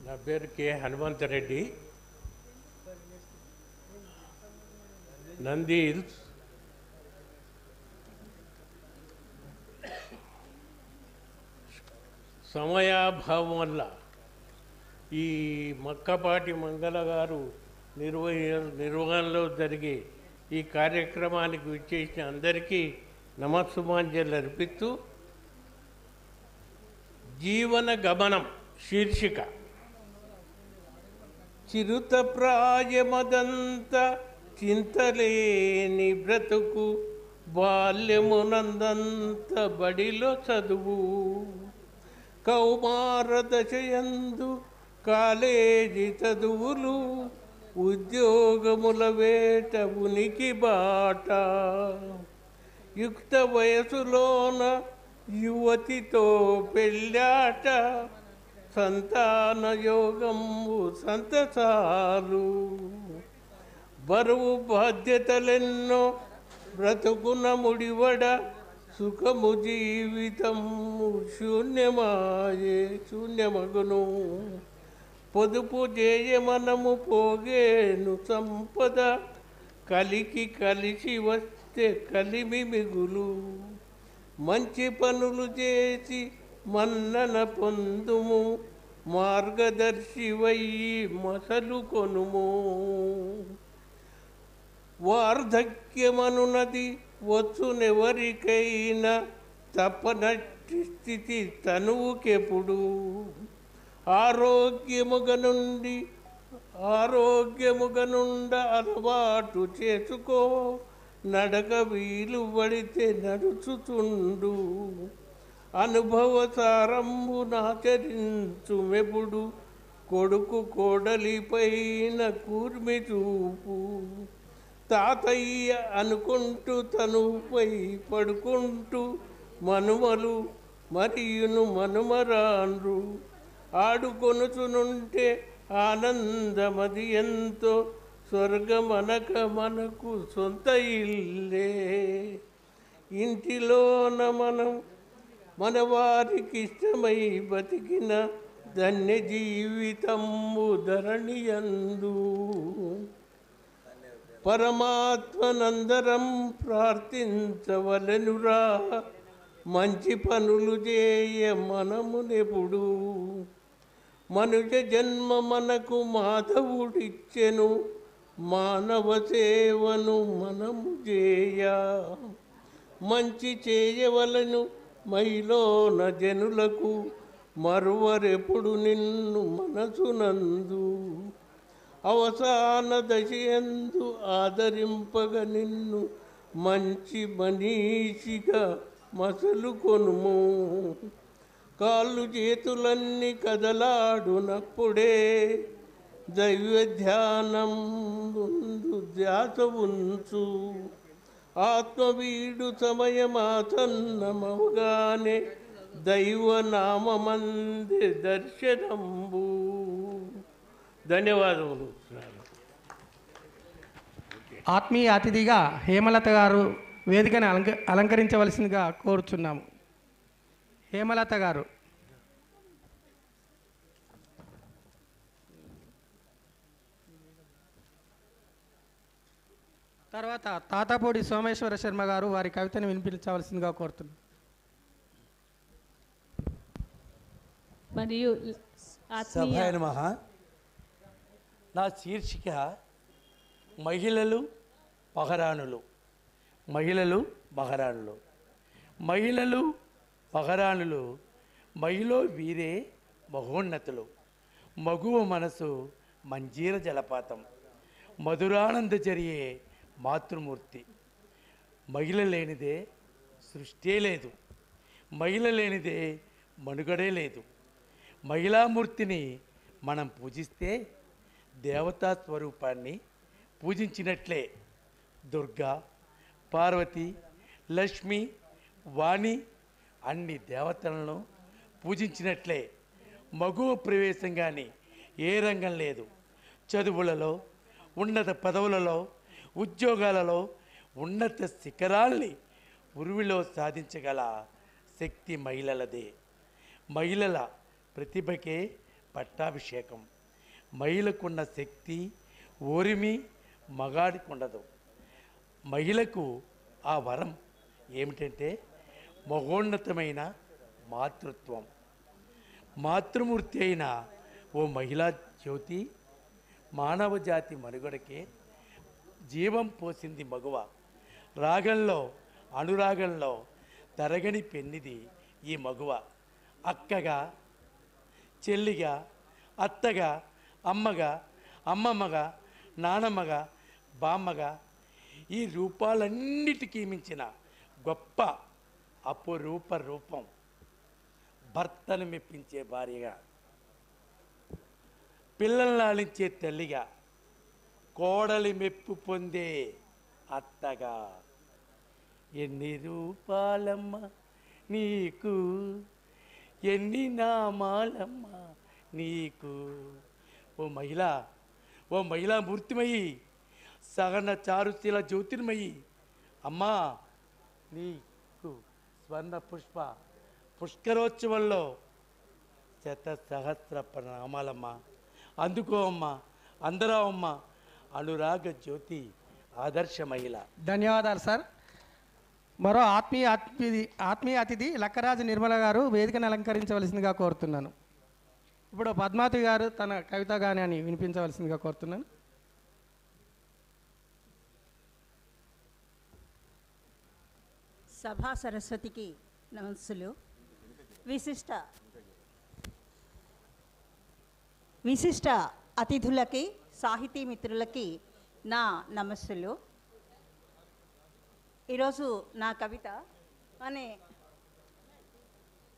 నా పేరు K Hanumantha Reddy. Nandi hills. సమయాభావం వల్ల ఈ మక్కపాటి మంగళ గారు నిర్వహణలో జరిగే ఈ కార్యక్రమానికి విచ్చేసిన అందరికీ నమస్సుమాంజలి అర్పిస్తూ, జీవన గమనం శీర్షిక. చిరుత ప్రాయమదంత చింతలేని బ్రతుకు, బాల్యమునందంత బడిలో చదువు, కౌమార దశయందు కాలేజీ చదువులు, ఉద్యోగముల వేట ఉనికి బాట, యుక్త వయసులోన యువతితో పెళ్ళాట, సంతాన యోగము సంతసాలు, బరువు బాధ్యతలెన్నో బ్రతుకున ముడివడ, సుఖము జీవితము శూన్యమగును, పొదుపు చేయమనము పోగేను సంపద, కలిసి వస్తే కలిమి మిగులు, మంచి పనులు చేసి మన్నన పొందుము, మార్గదర్శివయ్యి మసలు కొనుము, వార్ధక్యమనునది వచ్చునెవరికైనా, తప్పనట్టి స్థితి తనువుకెప్పుడు, ఆరోగ్యముగనుండ అలవాటు చేసుకో, నడక వీలు పడితే నడుచుచుండు, అనుభవసారంబునాచరించు మెప్పుడు, కొడుకు కోడలిపైన కూర్మి చూపు, తాతయ్య అనుకుంటూ తనుపై పడుకుంటూ, మనుమలు మరియును మనుమరాండ్రు ఆడుకొనుచునుంటే ఆనందమది ఎంతో, స్వర్గమనక మనకు సొంత ఇల్లే, ఇంటిలోన మనం మన వారికి ఇష్టమై బతికిన ధన్య జీవితము ధరణియందు, పరమాత్మనందరం ప్రార్థించవలెనురా, మంచి పనులు చేయ మనమునెప్పుడు, మనుజ జన్మ మనకు మాధవుడిచ్చెను, మానవ సేవను మనము చేయ, మంచి చేయవలను మైలోన జనులకు, మరువరెప్పుడు నిన్ను మనసునందు, అవసాన దశయందు ఆదరింపగ నిన్ను మంచి మనీషిగా మసలు కొనుము, కాళ్ళు చేతులన్నీ కదలాడునప్పుడే దైవ ధ్యానం ముందు ధ్యాస ఉంచు, ఆత్మవీడు సమయమాసన్నమవగానే దైవనామందే దర్శనంబు. ధన్యవాదములు. ఆత్మీయ అతిథిగా హేమలత గారు వేదికను అలంకరించవలసిందిగా కోరుచున్నాము. హేమలత గారు. తర్వాత తాతాపూడి సోమేశ్వర శర్మ గారు వారి కవితను వినిపించవలసిందిగా కోరుతున్నాం. మరియు నా శీర్షిక మహిళలు మహారాణులు. మహిళలు మహారాణులు. మహిళలు మహారాణులు మహిళ వీరే మహోన్నతులు. మగువ మనసు మంజీర జలపాతం, మధురానంద జరిగే మాతృమూర్తి. మహిళ లేనిదే సృష్టి లేదు, మహిళ లేనిదే మనుగడే లేదు. మహిళామూర్తిని మనం పూజిస్తే దేవతా స్వరూపాన్ని పూజించినట్లే. దుర్గా, పార్వతి, లక్ష్మి, వాణి అన్ని దేవతలను పూజించినట్లే. మగువ ప్రవేశం కానీ ఏ రంగం లేదు. చదువులలో, ఉన్నత పదవులలో, ఉద్యోగాలలో ఉన్నత శిఖరాల్ని ఉరువిలో సాధించగల శక్తి మహిళలదే. మహిళల ప్రతిభకే పట్టాభిషేకం. మహిళకున్న శక్తి ఓరిమి మగాడికి ఉండదు. మహిళకు ఆ వరం ఏమిటంటే మహోన్నతమైన మాతృత్వం. మాతృమూర్తి అయిన ఓ మహిళా జ్యోతి మానవ జాతి మనుగడకే జీవం పోసింది మగువ. రాగంలో అనురాగంలో తరగని పెన్నిది ఈ మగువ. అక్కగా, చెల్లిగా, అత్తగా, అమ్మగా, అమ్మమ్మగా, నానమ్మగా, బామ్మగా, ఈ రూపాలన్నిటికీ మించిన గొప్ప అపురూప రూపం భర్తను మెప్పించే భార్యగా, పిల్లల్ని లాలించే తల్లిగా, కోడలి మెప్పు పొందే అత్తగా. ఎన్ని రూపాలమ్మ నీకు, ఎన్ని నామాలమ్మ నీకు. ఓ మహిళా మూర్తిమయి, సహన చారుశీల జ్యోతిర్మయి, అమ్మా నీకు స్వర్ణ పుష్కరోత్సవంలో సహస్ర ప్రణామాలమ్మ. అందుకో అమ్మ, అందరూ అమ్మ, అనురాగ జ్యోతి ఆదర్శ మహిళ. ధన్యవాదాలు సార్. మరో ఆత్మీయ అతిథి లక్కరాజు నిర్మల గారు వేదికను అలంకరించవలసిందిగా కోరుతున్నాను. ఇప్పుడు పద్మావతి గారు తన కవితా గానాన్ని వినిపించవలసిందిగా కోరుతున్నాను. సభా సరస్వతికి నమస్సులు. విశిష్ట అతిథులకి, సాహితీ మిత్రులకి నా నమస్సులు. ఈరోజు నా కవిత అనే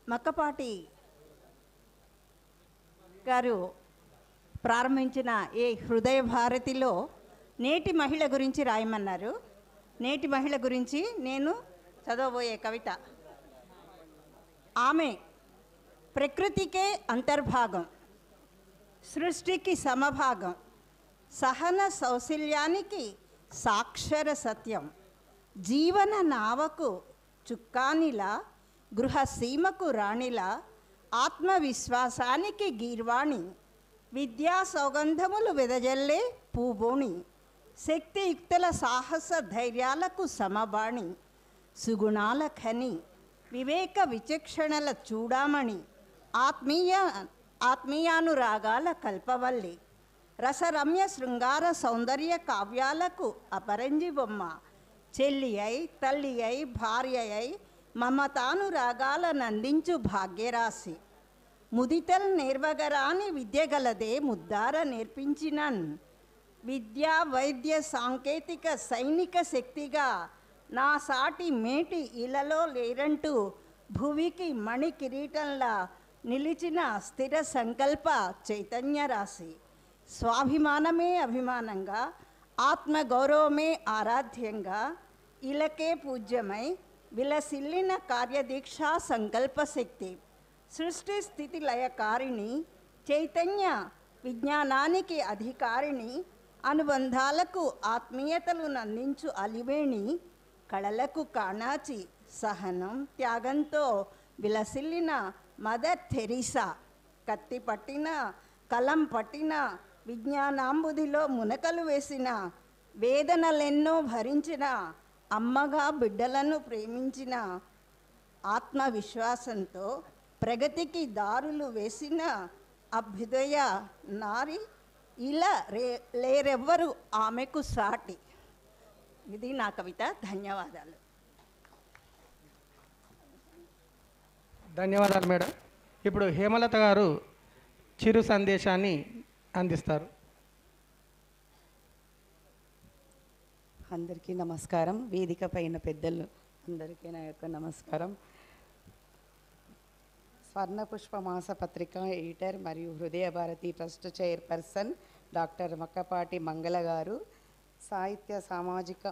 మక్కపాటి గారు ప్రారంభించిన ఈ హృదయ భారతిలో నేటి మహిళ గురించి రాయమన్నారు. నేటి మహిళ గురించి నేను చదవబోయే కవిత. ఆమె ప్రకృతికే అంతర్భాగం, సృష్టికి సమభాగం, సహన సౌశల్యానికి సాక్షర సత్యం, జీవన నావకు చుక్కానిలా, గృహసీమకు రాణిలా, ఆత్మవిశ్వాసానికి గీర్వాణి, విద్యా సౌగంధములు వెదజల్లే పూబోణి, శక్తియుక్తుల సాహస ధైర్యాలకు సమబాణి, సుగుణాల ఖని, వివేక విచక్షణల చూడామణి, ఆత్మీయానురాగాల కల్పవల్లి, రసరమ్య శృంగార సౌందర్య కావ్యాలకు అపరంజి బొమ్మ, చెల్లి అయి, తల్లి అయి, భార్య అయి, మమతానురాగాలనందించు భాగ్యరాశి, ముదితల్ నేర్వగరాని విద్యగలదే ముద్దార నేర్పించినన్, విద్యా వైద్య సాంకేతిక సైనిక శక్తిగా నా సాటి మేటి ఇలలో లేరంటూ భువికి మణి కిరీటంలా నిలిచిన స్థిర సంకల్ప చైతన్య రాశి, స్వాభిమానమే అభిమానంగా, ఆత్మగౌరవమే ఆరాధ్యంగా, ఇలకే పూజ్యమై విలసిల్లిన కార్యదీక్షా సంకల్ప శక్తి, సృష్టి స్థితి లయకారిణి, చైతన్య విజ్ఞానానికి అధికారిణి, అనుబంధాలకు ఆత్మీయతలు నందించు అలివేణి, కళలకు కాణాచి, సహనం త్యాగంతో విలసిల్లిన మదర్ థెరిసా, కత్తి పట్టిన, కలం పట్టిన, విజ్ఞానాంబుదిలో మునకలు వేసిన, వేదనలెన్నో భరించిన, అమ్మగా బిడ్డలను ప్రేమించిన, ఆత్మవిశ్వాసంతో ప్రగతికి దారులు వేసిన అభ్యుదయ నారి, ఇలా లేరెవ్వరు ఆమెకు సాటి. ఇది నా కవిత. ధన్యవాదాలు. ధన్యవాదాలు మేడం. ఇప్పుడు హేమలత గారు చిరు సందేశాన్ని అందిస్తారు. అందరికీ నమస్కారం. వేదిక పైన పెద్దలు అందరికీ నా యొక్క నమస్కారం. స్వర్ణపుష్ప మాసపత్రిక ఎడిటర్ మరియు హృదయ భారతి ట్రస్ట్ చైర్పర్సన్ డాక్టర్ మక్కపాటి మంగళ గారు సాహిత్య, సామాజిక,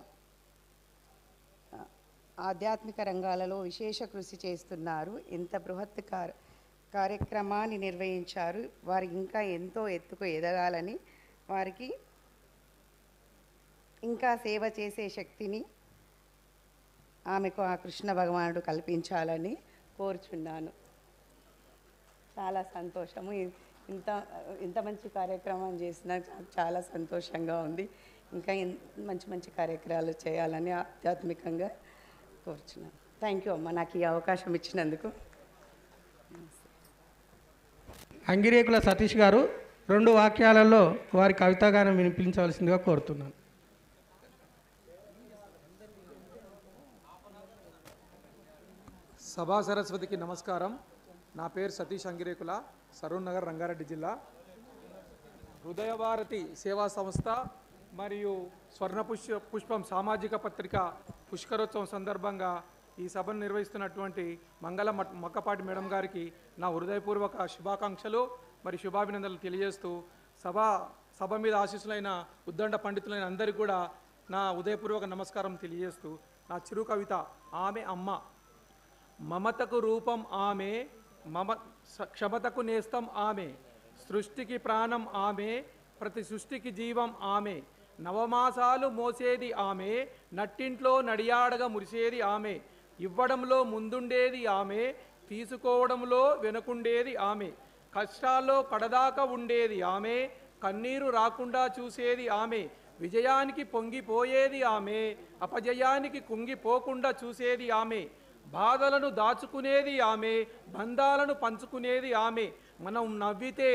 ఆధ్యాత్మిక రంగాలలో విశేష కృషి చేస్తున్నారు. ఇంత బృహత్ కార్యక్రమాన్ని నిర్వహించారు. వారు ఇంకా ఎంతో ఎత్తుకు ఎదగాలని, వారికి ఇంకా సేవ చేసే శక్తిని ఆమెకు ఆ కృష్ణ భగవానుడు కల్పించాలని కోరుచున్నాను. చాలా సంతోషము. ఇంత ఇంత మంచి కార్యక్రమం చేసిన చాలా సంతోషంగా ఉంది. ఇంకా మంచి మంచి కార్యక్రమాలు చేయాలని ఆధ్యాత్మికంగా కోరుచున్నాను. థ్యాంక్ యూ అమ్మ, నాకు ఈ అవకాశం ఇచ్చినందుకు. అంగిరేకుల సతీష్ గారు 2 వాక్యాలలో వారి కవితాగానం వినిపించవలసిందిగా కోరుతున్నాను. సభా సరస్వతికి నమస్కారం. నా పేరు సతీష్ అంగిరేకుల, సరూర్ నగర్, రంగారెడ్డి జిల్లా. హృదయభారతి సేవా సంస్థ మరియు స్వర్ణ పుష్పం సామాజిక పత్రిక పుష్కరోత్సవం సందర్భంగా ఈ సభను నిర్వహిస్తున్నటువంటి మంగళ మొక్కపాటి మేడం గారికి నా హృదయపూర్వక శుభాకాంక్షలు మరియు శుభాభినందనలు తెలియజేస్తూ సభ మీద ఆశీస్సులైన ఉద్దండ పండితులైన అందరికీ కూడా నా హృదయపూర్వక నమస్కారం తెలియజేస్తూ నా చిరు కవిత ఆమె అమ్మ. మమతకు రూపం ఆమె, క్షమతకు నేస్తం ఆమె, సృష్టికి ప్రాణం ఆమె, ప్రతి సృష్టికి జీవం ఆమె, నవమాసాలు మోసేది ఆమె, నట్టింట్లో నడియాడగా మురిసేది ఆమె, ఇవ్వడంలో ముందుండేది ఆమె, తీసుకోవడంలో వెనుకుండేది ఆమె, కష్టాల్లో కడదాకా ఉండేది ఆమె, కన్నీరు రాకుండా చూసేది ఆమె, విజయానికి పొంగిపోయేది ఆమె, అపజయానికి కుంగిపోకుండా చూసేది ఆమె, బాధలను దాచుకునేది ఆమె, బంధాలను పంచుకునేది ఆమె, మనం నవ్వితే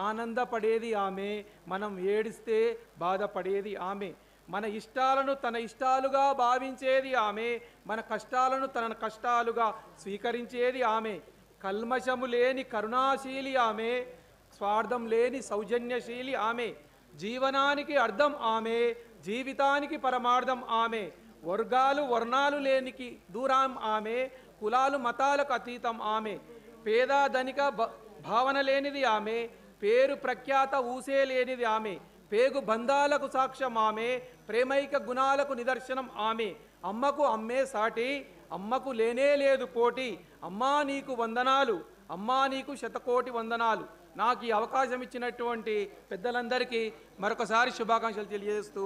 ఆనందపడేది ఆమె, మనం ఏడిస్తే బాధపడేది ఆమె, మన ఇష్టాలను తన ఇష్టాలుగా భావించేది ఆమె, మన కష్టాలను తన కష్టాలుగా స్వీకరించేది ఆమె, కల్మషము లేని కరుణాశీలి ఆమె, స్వార్థం లేని సౌజన్యశీలి ఆమె, జీవనానికి అర్థం ఆమె, జీవితానికి పరమార్థం ఆమె, వర్ణాలు లేనికి దూరం ఆమె, కులాలు మతాలకు అతీతం ఆమె, పేద ధనిక భావన లేనిది ఆమె, పేరు ప్రఖ్యాత ఊసే లేనిది ఆమె, పేగు బంధాలకు సాక్ష్యం ఆమె, ప్రేమైక గుణాలకు నిదర్శనం ఆమె, అమ్మకు అమ్మే సాటి, అమ్మకు లేనే లేదు పోటీ, అమ్మా నీకు వందనాలు, అమ్మా నీకు శతకోటి వందనాలు. నాకు ఈ అవకాశం ఇచ్చినటువంటి పెద్దలందరికీ మరొకసారి శుభాకాంక్షలు తెలియజేస్తూ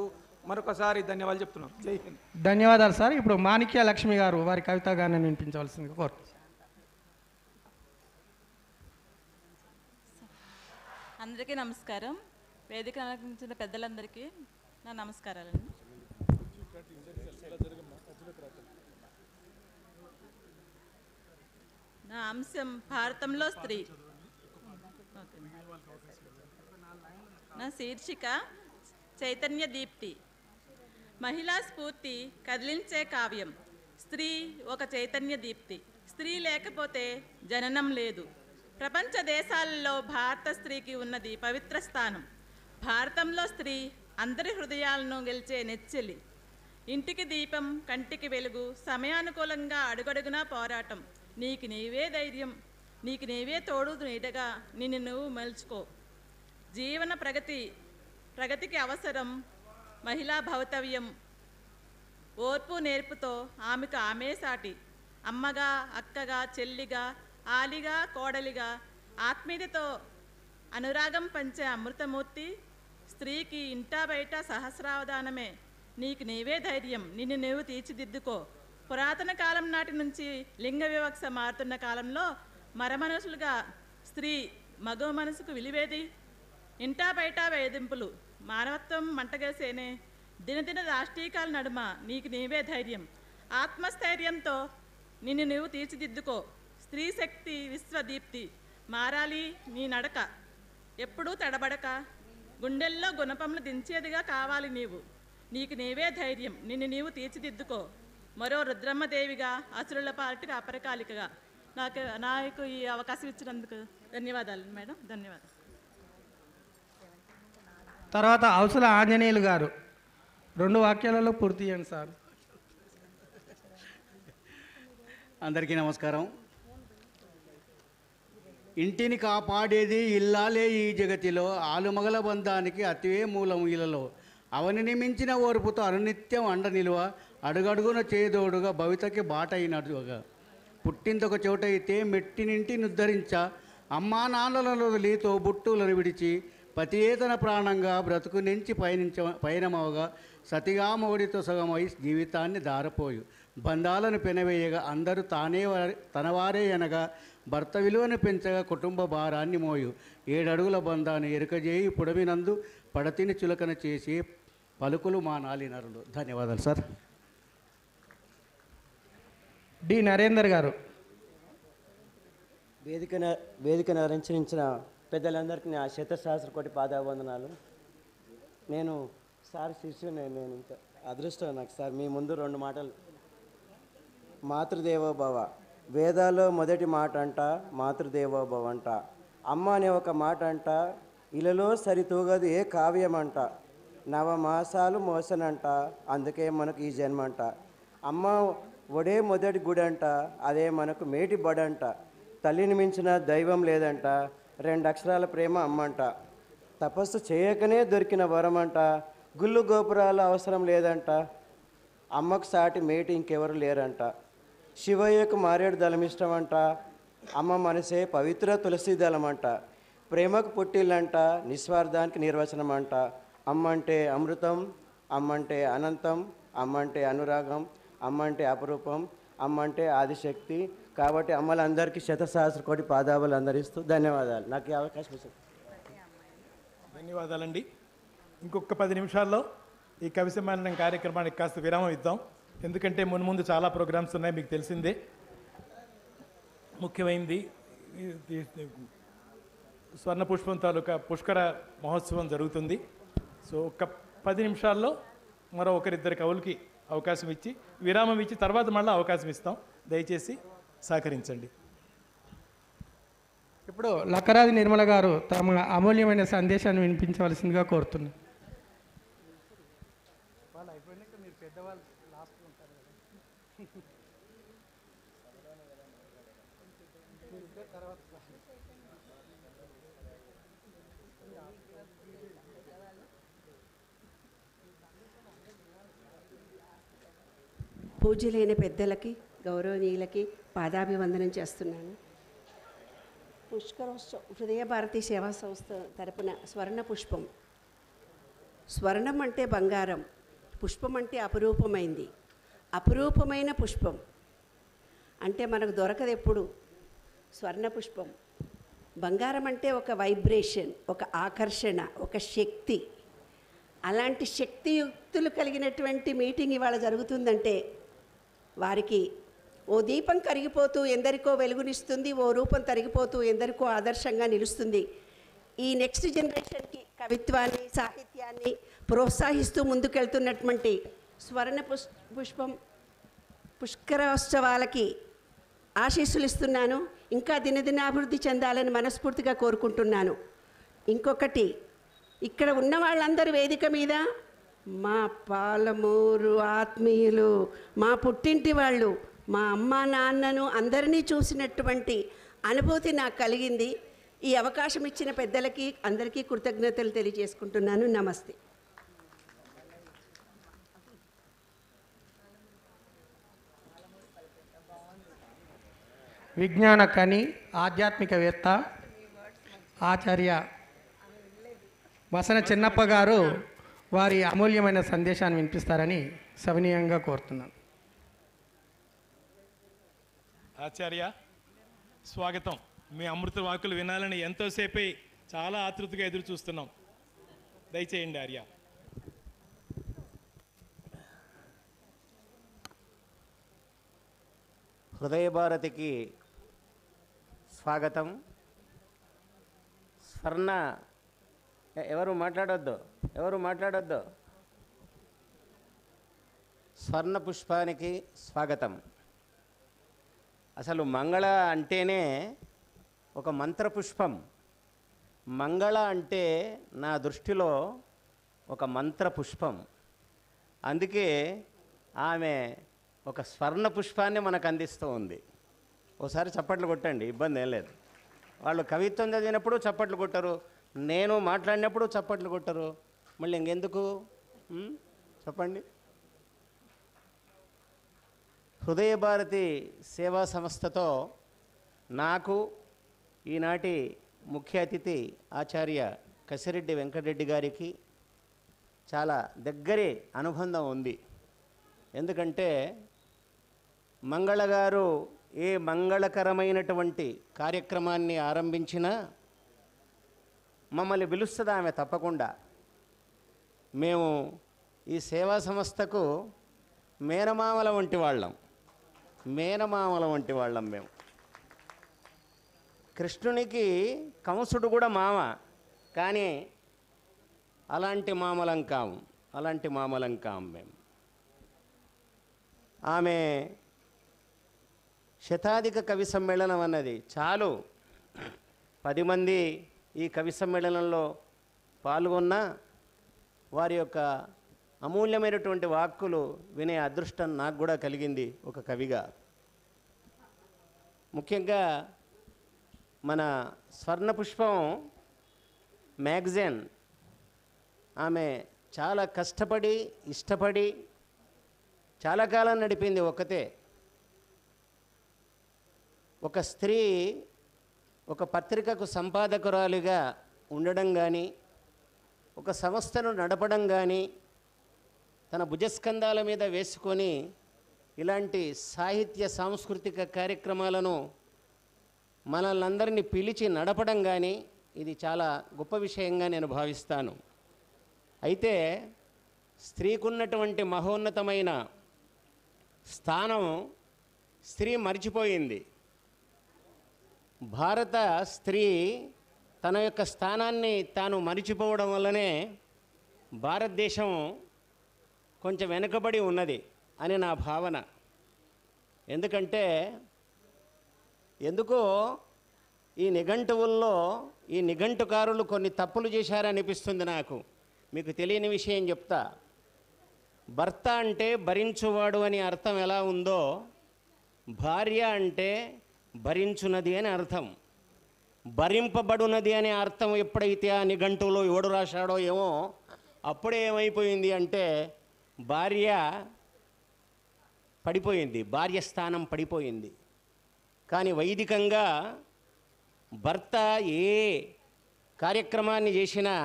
మరొకసారి ధన్యవాదాలు చెప్తున్నాం. జై హింద్. ధన్యవాదాలు సార్. ఇప్పుడు మాణిక్య లక్ష్మి గారు వారి కవితాగానం వినిపించవలసిందిగా కోరుతున్నాను. అందరికీ నమస్కారం. వేదిక అలంకరించిన పెద్దలందరికీ నా నమస్కారాలండి. నా అంశం భారతంలో స్త్రీ. నా శీర్షిక చైతన్య దీప్తి. మహిళా స్ఫూర్తి కదిలించే కావ్యం. స్త్రీ ఒక చైతన్య దీప్తి. స్త్రీ లేకపోతే జననం లేదు. ప్రపంచ దేశాలలో భారత స్త్రీకి ఉన్నది పవిత్ర స్థానం. భారతంలో స్త్రీ అందరి హృదయాలను గెలిచే నెచ్చెలి. ఇంటికి దీపం, కంటికి వెలుగు, సమయానుకూలంగా అడుగడుగునా పోరాటం. నీకు నీవే ధైర్యం, నీకు నీవే తోడు నీడగా నిన్ను నువ్వు మలుచుకో. జీవన ప్రగతికి అవసరం మహిళా భౌతవ్యం. ఓర్పు నేర్పుతో ఆమెకు ఆమె సాటి. అమ్మగా, అక్కగా, చెల్లిగా, ఆలిగా, కోడలిగా, ఆత్మీయతతో అనురాగం పంచే అమృతమూర్తి. స్త్రీకి ఇంటా బయట సహస్రావధానమే. నీకు నీవే ధైర్యం, నిన్ను నువ్వు తీర్చిదిద్దుకో. పురాతన కాలం నాటి నుంచి లింగ వివక్ష మారుతున్న కాలంలో మరమనుషులుగా స్త్రీ మగ మనసుకు విలువేది. ఇంటా బయట వేధింపులు, మానవత్వం మంటగేసేనే. దినదిన రాష్ట్రీకాల నడుమ నీకు నీవే ధైర్యం. ఆత్మస్థైర్యంతో నిన్ను నువ్వు తీర్చిదిద్దుకో. స్త్రీ శక్తి విశ్వదీప్తి. మారాలి నీ నడక, ఎప్పుడూ తడబడక. గుండెల్లో గుణపములు దించేదిగా కావాలి నీవు. నీకు నీవే ధైర్యం, నిన్ను నీవు తీర్చిదిద్దుకో. మరో రుద్రమ్మదేవిగా, అసురుల పార్టీకి అపరకాలికగా. నాకు ఈ అవకాశం ఇచ్చినందుకు ధన్యవాదాలు మేడం. ధన్యవాదాలు. తర్వాత అవసల ఆంజనేయులు గారు 2 వాక్యాలలో పూర్తి చేయండి సార్. అందరికీ నమస్కారం. ఇంటిని కాపాడేది ఇల్లాలే ఈ జగతిలో, ఆలుమగల బంధానికి అతివే మూలం ఇలలో. అవనిని మించిన ఓర్పుతో అనునిత్యం అండ నిలువ, అడుగడుగున చేదోడుగా భవితకి బాటైనడుగా. పుట్టిందొక చోటైతే మెట్టినింటి నుద్ధరించ, అమ్మా నాన్నలను వదిలి తోబుట్టులను విడిచి, పతియేతన ప్రాణంగా బ్రతుకు నుంచి పయనమవగా, సతిగా మోడితో సగమై జీవితాన్ని దారపోయు. బంధాలను పెనవేయగా అందరూ తనవారే అనగా, భర్త విలువను పెంచగా కుటుంబ భారాన్ని మోయు 7 అడుగుల బంధాన్ని ఎరుకజేయి పుడమినందు పడతిని చులకన చేసి పలుకులు మా నాలినరులు. ధన్యవాదాలు సార్. డి నరేందర్ గారు. వేదికను అలంకరించిన పెద్దలందరికీ నా శతసహస్రకోటి పాదావందనాలు. నేను సార్ శిష్యుని, నేను ఇంత అదృష్టం నాకు సార్ మీ ముందు 2 మాటలు. మాతృదేవోభవ, వేదాల్లో మొదటి మాట అంట మాతృదేవోభవ అంట. అమ్మ అనే ఒక మాట అంట ఇలలో సరితూగదు ఏ కావ్యం అంట. 9 మాసాలు మోసనంట, అందుకే మనకు ఈ జన్మ అంట. అమ్మ ఒడే మొదటి గుడి అంట, అదే మనకు మేటి బడంట. తల్లిని మించిన దైవం లేదంట, 2 అక్షరాల ప్రేమ అమ్మంట. తపస్సు చేయకనే దొరికిన వరం అంట, గుళ్ళు గోపురాల అవసరం లేదంట. అమ్మకు సాటి మేటి ఇంకెవరు లేరంట. శివయ్యకు మారేడు దళం ఇష్టం అంట, అమ్మ మనసే పవిత్ర తులసి దళం అంట. ప్రేమకు పుట్టిల్లంట, నిస్వార్థానికి నిర్వచనం అంట. అమ్మంటే అమృతం, అమ్మంటే అనంతం, అమ్మంటే అనురాగం, అమ్మంటే అపరూపం, అమ్మంటే ఆదిశక్తి. కాబట్టి అమ్మలందరికీ శతసహస్రకోటి పాదాలు అందరిస్తూ ధన్యవాదాలు. నాకు ఈ అవకాశం ఇచ్చారు. ధన్యవాదాలండి. ఇంకొక 10 నిమిషాల్లో ఈ కవి సమ్మేళనం కార్యక్రమానికి కాస్త విరామం ఇద్దాం. ఎందుకంటే ముందు చాలా ప్రోగ్రామ్స్ ఉన్నాయి, మీకు తెలిసిందే. ముఖ్యమైనది స్వర్ణ పుష్పం తాలూకా పుష్కర మహోత్సవం జరుగుతుంది. సో ఒక 10 నిమిషాల్లో మరో 1-2 కవులకి అవకాశం ఇచ్చి విరామం ఇచ్చి తర్వాత మళ్ళీ అవకాశం ఇస్తాం. దయచేసి సహకరించండి. ఇప్పుడు లక్కరాజు నిర్మల గారు తమ అమూల్యమైన సందేశాన్ని వినిపించవలసిందిగా కోరుతున్నాను. పూజ్యులైన పెద్దలకి, గౌరవనీయులకి పాదాభివందనం చేస్తున్నాను. పుష్కరోత్సవం హృదయ భారతి సేవా సంస్థ తరపున స్వర్ణ పుష్పం. స్వర్ణం అంటే బంగారం, పుష్పం అంటే అపురూపమైంది. అపురూపమైన పుష్పం అంటే మనకు దొరకదు ఎప్పుడు. స్వర్ణ పుష్పం, బంగారం అంటే ఒక వైబ్రేషన్, ఒక ఆకర్షణ, ఒక శక్తి. అలాంటి శక్తియుక్తులు కలిగినటువంటి మీటింగ్ ఇవాళ జరుగుతుందంటే వారికి ఓ దీపం కరిగిపోతూ ఎందరికో వెలుగునిస్తుంది, ఓ రూపం తరిగిపోతూ ఎందరికో ఆదర్శంగా నిలుస్తుంది. ఈ నెక్స్ట్ జనరేషన్కి కవిత్వాన్ని, సాహిత్యాన్ని ప్రోత్సహిస్తూ ముందుకెళ్తున్నటువంటి స్వర్ణ పుష్పం పుష్కరోత్సవాలకి ఆశీస్సులు ఇస్తున్నాను. ఇంకా దినదినాభివృద్ధి చెందాలని మనస్ఫూర్తిగా కోరుకుంటున్నాను. ఇంకొకటి, ఇక్కడ ఉన్న వాళ్ళందరూ వేదిక మీద మా పాలమూరు ఆత్మీయులు, మా పుట్టింటి వాళ్ళు, మా అమ్మ నాన్నను అందరినీ చూసినటువంటి అనుభూతి నాకు కలిగింది. ఈ అవకాశం ఇచ్చిన పెద్దలకి అందరికీ కృతజ్ఞతలు తెలియజేసుకుంటున్నాను. నమస్తే. విజ్ఞాన కని, ఆధ్యాత్మికవేత్త, ఆచార్య వసన చిన్నప్ప గారు వారి అమూల్యమైన సందేశాన్ని వినిపిస్తారని సవినీయంగా కోరుతున్నాను. ఆచార్య స్వాగతం. మీ అమృత వాకులు వినాలని ఎంతోసేపు చాలా ఆతృతగా ఎదురు చూస్తున్నాం. దయచేయండి ఆర్య. హృదయ భారతికి స్వాగతం. స్వర్ణ ఎవరు మాట్లాడొద్దు. స్వర్ణ పుష్పానికి స్వాగతం. అసలు మంగళ అంటేనే ఒక మంత్రపుష్పం. మంగళ అంటే నా దృష్టిలో ఒక మంత్రపుష్పం. అందుకే ఆమె ఒక స్వర్ణ పుష్పాన్ని మనకు అందిస్తూ ఉంది. ఒకసారి చప్పట్లు కొట్టండి, ఇబ్బంది ఏం లేదు. వాళ్ళు కవిత్వం చదివినప్పుడు చప్పట్లు కొట్టరు, నేను మాట్లాడినప్పుడు చప్పట్లు కొట్టరు, మళ్ళీ ఇంకెందుకు చెప్పండి. హృదయ భారతి సేవా సంస్థతో నాకు ఈనాటి ముఖ్య అతిథి ఆచార్య కసిరెడ్డి వెంకటరెడ్డి గారికి చాలా దగ్గరి అనుబంధం ఉంది. ఎందుకంటే మంగళ గారు ఏ మంగళకరమైనటువంటి కార్యక్రమాన్ని ఆరంభించినా మమ్మల్ని పిలుస్తుంది ఆమె తప్పకుండా. మేము ఈ సేవా సంస్థకు మేనమామల వంటి వాళ్ళం, మేనమామల వంటి వాళ్ళం మేము. కృష్ణునికి కంసుడు కూడా మామ, కానీ అలాంటి మామలం కాము, అలాంటి మామలం కాము మేము. ఆమె శతాధిక కవి సమ్మేళనం అన్నది చాలు, 10 మంది ఈ కవి సమ్మేళనంలో పాల్గొన్న వారి యొక్క అమూల్యమైనటువంటి వాక్కులు వినే అదృష్టం నాకు కూడా కలిగింది ఒక కవిగా. ముఖ్యంగా మన స్వర్ణపుష్పం మ్యాగజైన్ ఆమె చాలా కష్టపడి ఇష్టపడి చాలా కాలం నడిపింది ఒక్కతే. ఒక స్త్రీ ఒక పత్రికకు సంపాదకురాలిగా ఉండడం కానీ, ఒక సంస్థను నడపడం కానీ, తన భుజస్కంధాల మీద వేసుకొని ఇలాంటి సాహిత్య సాంస్కృతిక కార్యక్రమాలను మనల్ని అందరినీ పిలిచి నడపడం కానీ ఇది చాలా గొప్ప విషయంగా నేను భావిస్తాను. అయితే స్త్రీకున్నటువంటి మహోన్నతమైన స్థానం స్త్రీ మర్చిపోయింది. భారత స్త్రీ తన యొక్క స్థానాన్ని తాను మరిచిపోవడం వల్లనే భారతదేశం కొంచెం వెనుకబడి ఉన్నది అని నా భావన. ఎందుకో ఈ నిఘంటువుల్లో ఈ నిఘంటుకారులు కొన్ని తప్పులు చేశారనిపిస్తుంది నాకు. మీకు తెలియని విషయం చెప్తా. భర్త అంటే భరించువాడు అని అర్థం ఎలా ఉందో, భార్య అంటే భరించున్నది అని అర్థం. భరింపబడున్నది అనే అర్థం ఎప్పుడైతే ఆ నిఘంటువులో ఎవడు రాశాడో ఏమో, అప్పుడే ఏమైపోయింది అంటే భార్య పడిపోయింది, భార్య స్థానం పడిపోయింది. కానీ వైదికంగా భర్త ఏ కార్యక్రమాన్ని చేసినా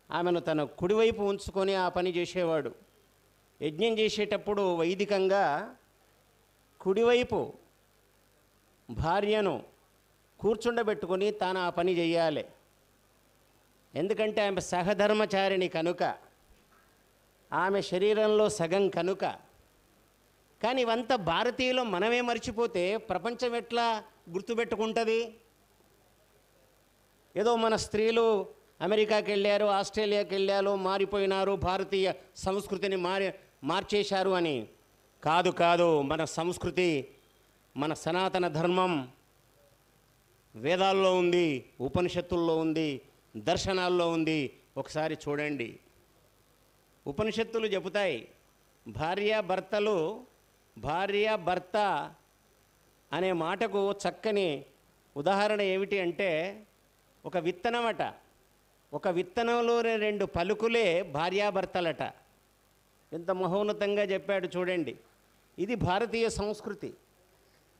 ఆమెను తన కుడివైపు ఉంచుకొని ఆ పని చేసేవాడు. యజ్ఞం చేసేటప్పుడు వైదికంగా కుడివైపు భార్యను కూర్చుండబెట్టుకొని తాను ఆ పని చేయాలి. ఎందుకంటే ఆమె సహధర్మచారిణి కనుక, ఆమె శరీరంలో సగం కనుక. కానీ ఇవంతా భారతీయులు మనమే మర్చిపోతే ప్రపంచం ఎట్లా గుర్తుపెట్టుకుంటుంది? ఏదో మన స్త్రీలు అమెరికాకి వెళ్ళారు, ఆస్ట్రేలియాకి వెళ్ళారు, మారిపోయినారు, భారతీయ సంస్కృతిని మార్చేశారు అని కాదు. మన సంస్కృతి, మన సనాతన ధర్మం వేదాల్లో ఉంది, ఉపనిషత్తుల్లో ఉంది, దర్శనాల్లో ఉంది. ఒకసారి చూడండి. ఉపనిషత్తులు చెబుతాయి భార్య భర్త అనే మాటకు చక్కని ఉదాహరణ ఏమిటి అంటే, ఒక విత్తనమట, ఒక విత్తనంలోని 2 పలుకులే భార్యాభర్తలట. ఎంత మహోన్నతంగా చెప్పాడు చూడండి. ఇది భారతీయ సంస్కృతి.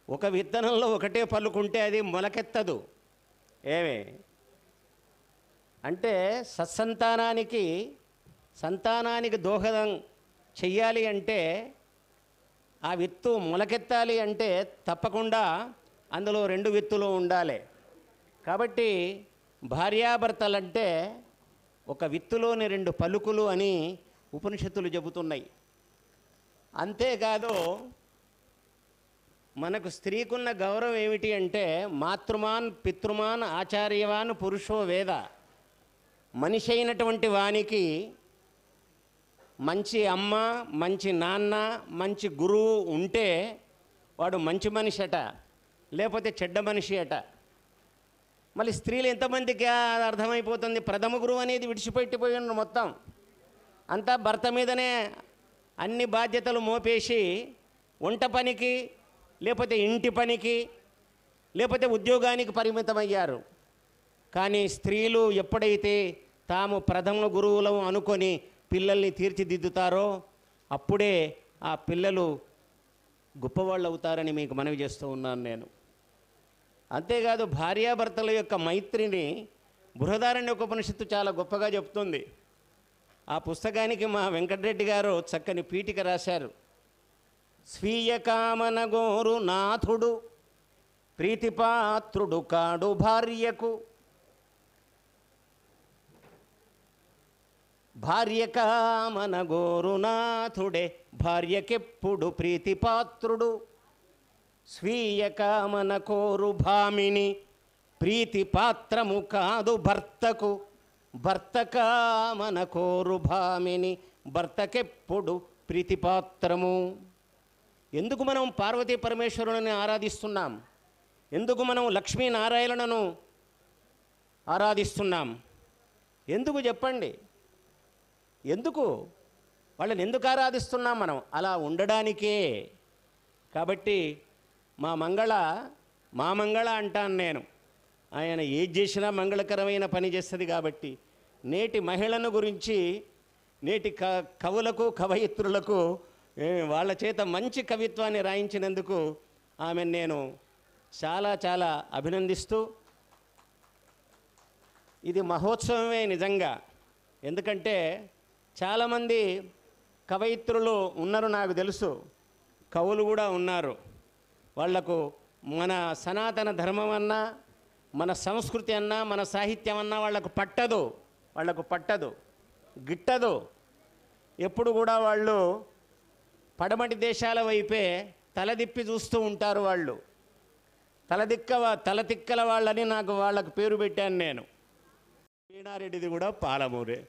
ఒక విత్తనంలో ఒకటే పలుకుంటే అది మొలకెత్తదు. ఏమే అంటే సంతానానికి దోహదం చెయ్యాలి అంటే, ఆ విత్తు మొలకెత్తాలి అంటే తప్పకుండా అందులో 2 విత్తులు ఉండాలి. కాబట్టి భార్యాభర్తలంటే ఒక విత్తులోని 2 పలుకులు అని ఉపనిషత్తులు చెబుతున్నాయి. అంతేకాదు మనకు స్త్రీకున్న గౌరవం ఏమిటి అంటే, మాతృమాన్ పితృమాన్ ఆచార్యవాన్ పురుషో వేద. మనిషి అయినటువంటి వానికి మంచి అమ్మ, మంచి నాన్న, మంచి గురువు ఉంటే వాడు మంచి మనిషి అట, లేకపోతే చెడ్డ మనిషి అట. మళ్ళీ స్త్రీలు ఎంతమందికి అర్థమైపోతుంది? ప్రథమ గురువు అనేది విడిచిపెట్టిపోయి మొత్తం అంతా భర్త మీదనే అన్ని బాధ్యతలు మోపేసి వంట పనికి, లేకపోతే ఇంటి పనికి, లేకపోతే ఉద్యోగానికి పరిమితమయ్యారు. కానీ స్త్రీలు ఎప్పుడైతే తాము ప్రథమ గురువులను అనుకొని పిల్లల్ని తీర్చిదిద్దుతారో అప్పుడే ఆ పిల్లలు గొప్పవాళ్ళు అవుతారని మీకు మనవి చేస్తూ ఉన్నాను నేను. అంతేకాదు భార్యాభర్తల యొక్క మైత్రిని బృహదారణ్యోపనిషత్తు చాలా గొప్పగా చెప్తుంది. ఆ పుస్తకానికి మా వెంకటరెడ్డి గారు చక్కని పీఠిక రాశారు. స్వీయ కామన గోరు నాథుడు ప్రీతిపాత్రుడు కాడు భార్యకు. భార్య కామన గోరు నాథుడే భార్యకెప్పుడు ప్రీతిపాత్రుడు. స్వీయ కామన కోరు భామిని ప్రీతిపాత్రము కాదు భర్తకు. భర్త కామన కోరు భామిని భర్తకెప్పుడు ప్రీతిపాత్రము. ఎందుకు మనం పార్వతీ పరమేశ్వరుని ఆరాధిస్తున్నాం? ఎందుకు మనం లక్ష్మీనారాయణను ఆరాధిస్తున్నాం? ఎందుకు చెప్పండి? ఎందుకు వాళ్ళని ఎందుకు ఆరాధిస్తున్నాం మనం? అలా ఉండడానికే. కాబట్టి మా మంగళ అంటాను నేను. ఆయన ఏది చేసినా మంగళకరమైన పని చేస్తుంది. కాబట్టి నేటి మహిళను గురించి, నేటి కవులకు కవయిత్రులకు వాళ్ళ చేత మంచి కవిత్వాన్ని రాయించినందుకు ఆమెను నేను చాలా చాలా అభినందిస్తూ, ఇది మహోత్సవమే నిజంగా. ఎందుకంటే చాలామంది కవయిత్రులు ఉన్నారు, నాకు తెలుసు, కవులు కూడా ఉన్నారు. వాళ్లకు మన సనాతన ధర్మం అన్నా, మన సంస్కృతి అన్నా, మన సాహిత్యం అన్నా వాళ్ళకు పట్టదు, గిట్టదు. ఎప్పుడు కూడా వాళ్ళు పడమటి దేశాల వైపే తలదిప్పి చూస్తూ ఉంటారు. వాళ్ళు తలతిక్కల వాళ్ళని వాళ్ళకు పేరు పెట్టాను నేను. వీణారెడ్డిది కూడా పాలమూరే.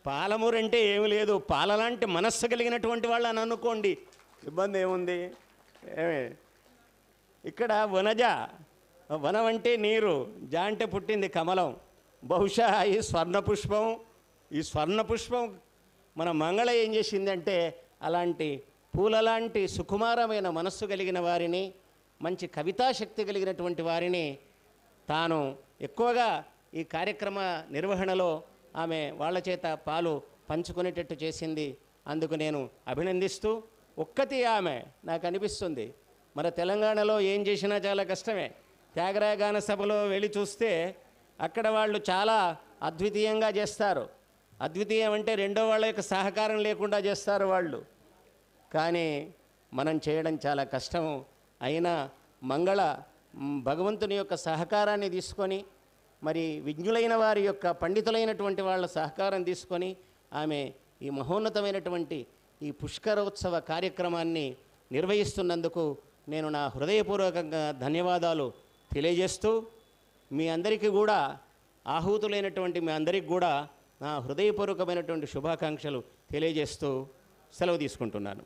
పాలమూరు అంటే ఏమి లేదు, పాలలాంటి మనస్సు కలిగినటువంటి వాళ్ళు అని అనుకోండి, ఇబ్బంది ఏముంది? ఇక్కడ వనం అంటే నీరు, జా అంటే పుట్టింది కమలం. బహుశా ఈ స్వర్ణ పుష్పం మన మంగళ ఏం చేసిందంటే అలాంటి పూలలాంటి సుకుమారమైన మనస్సు కలిగిన వారిని, మంచి కవితాశక్తి కలిగినటువంటి వారిని తాను ఎక్కువగా ఈ కార్యక్రమ నిర్వహణలో ఆమె వాళ్ళ చేత పాలు పంచుకునేటట్టు చేసింది. అందుకు నేను అభినందిస్తూ, ఒక్కటి ఆమె నాకు అనిపిస్తుంది, మన తెలంగాణలో ఏం చేసినా చాలా కష్టమే. త్యాగరాయ గాన సభలో వెళ్ళి చూస్తే అక్కడ వాళ్ళు చాలా అద్వితీయంగా చేస్తారు. అద్వితీయం అంటే రెండో వాళ్ళ యొక్క సహకారం లేకుండా చేస్తారు వాళ్ళు. కానీ మనం చేయడం చాలా కష్టము. అయినా మంగళ భగవంతుని యొక్క సహకారాన్ని తీసుకొని, మరి విజ్ఞులైన వారి యొక్క పండితులైనటువంటి వాళ్ళ సహకారం తీసుకొని ఆమె ఈ మహోన్నతమైనటువంటి ఈ పుష్కరోత్సవ కార్యక్రమాన్ని నిర్వహిస్తున్నందుకు నేను నా హృదయపూర్వకంగా ధన్యవాదాలు తెలియజేస్తూ, మీ అందరికీ కూడా ఆహూతులైనటువంటి మీ అందరికీ కూడా నా హృదయపూర్వకమైనటువంటి శుభాకాంక్షలు తెలియజేస్తూ సెలవు తీసుకుంటున్నాను.